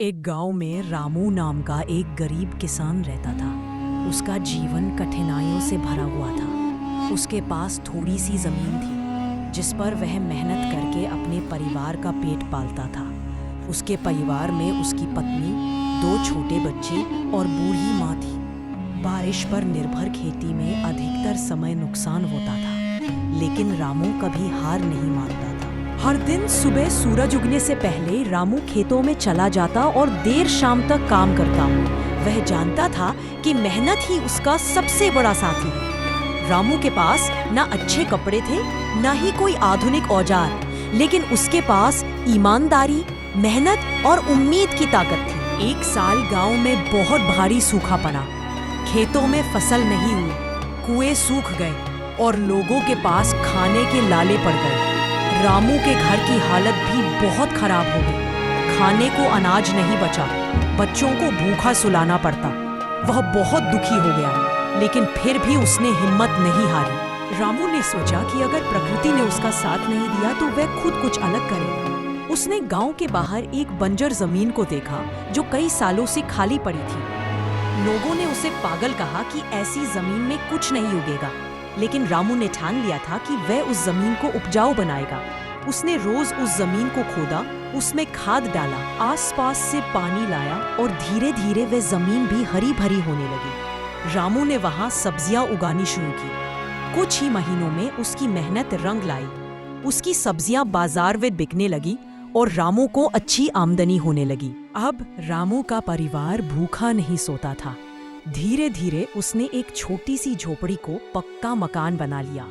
एक गांव में रामू नाम का एक गरीब किसान रहता था। उसका जीवन कठिनाइयों से भरा हुआ था। उसके पास थोड़ी सी जमीन थी जिस पर वह मेहनत करके अपने परिवार का पेट पालता था। उसके परिवार में उसकी पत्नी, 2 छोटे बच्चे और बूढ़ी माँ थी। बारिश पर निर्भर खेती में अधिकतर समय नुकसान होता था, लेकिन रामू कभी हार नहीं मानता था। हर दिन सुबह सूरज उगने से पहले रामू खेतों में चला जाता और देर शाम तक काम करता। वह जानता था कि मेहनत ही उसका सबसे बड़ा साथी है। रामू के पास ना अच्छे कपड़े थे, ना ही कोई आधुनिक औजार, लेकिन उसके पास ईमानदारी, मेहनत और उम्मीद की ताकत थी। एक साल गांव में बहुत भारी सूखा पड़ा। खेतों में फसल नहीं हुई, कुएं सूख गए और लोगों के पास खाने के लाले पड़ गए। रामू के घर की हालत भी बहुत खराब हो गई। खाने को अनाज नहीं बचा, बच्चों को भूखा सुलाना पड़ता। वह बहुत दुखी हो गया, लेकिन फिर भी उसने हिम्मत नहीं हारी। रामू ने सोचा कि अगर प्रकृति ने उसका साथ नहीं दिया तो वह खुद कुछ अलग करेगा। उसने गांव के बाहर एक बंजर जमीन को देखा जो कई सालों से खाली पड़ी थी। लोगों ने उसे पागल कहा कि ऐसी जमीन में कुछ नहीं उगेगा, लेकिन रामू ने ठान लिया था कि वह उस जमीन को उपजाऊ बनाएगा। उसने रोज उस जमीन को खोदा, उसमें खाद डाला, आसपास से पानी लाया और धीरे धीरे वह जमीन भी हरी भरी होने लगी। रामू ने वहां सब्जियां उगानी शुरू की। कुछ ही महीनों में उसकी मेहनत रंग लाई। उसकी सब्जियां बाजार में बिकने लगी और रामू को अच्छी आमदनी होने लगी। अब रामू का परिवार भूखा नहीं सोता था। धीरे धीरे उसने एक छोटी सी झोपड़ी को पक्का मकान बना लिया।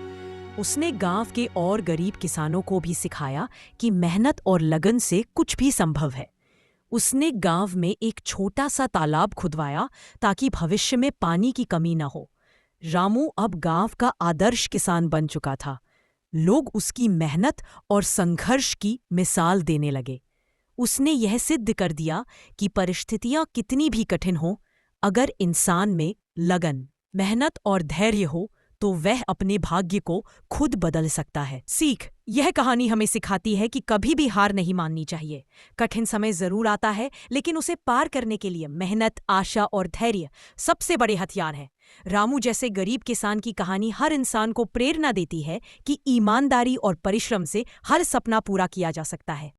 उसने गांव के और गरीब किसानों को भी सिखाया कि मेहनत और लगन से कुछ भी संभव है। उसने गांव में एक छोटा सा तालाब खुदवाया ताकि भविष्य में पानी की कमी न हो। रामू अब गांव का आदर्श किसान बन चुका था। लोग उसकी मेहनत और संघर्ष की मिसाल देने लगे। उसने यह सिद्ध कर दिया कि परिस्थितियां कितनी भी कठिन हो, अगर इंसान में लगन, मेहनत और धैर्य हो तो वह अपने भाग्य को खुद बदल सकता है। सीख: यह कहानी हमें सिखाती है कि कभी भी हार नहीं माननी चाहिए। कठिन समय जरूर आता है, लेकिन उसे पार करने के लिए मेहनत, आशा और धैर्य सबसे बड़े हथियार हैं। रामू जैसे गरीब किसान की कहानी हर इंसान को प्रेरणा देती है कि ईमानदारी और परिश्रम से हर सपना पूरा किया जा सकता है।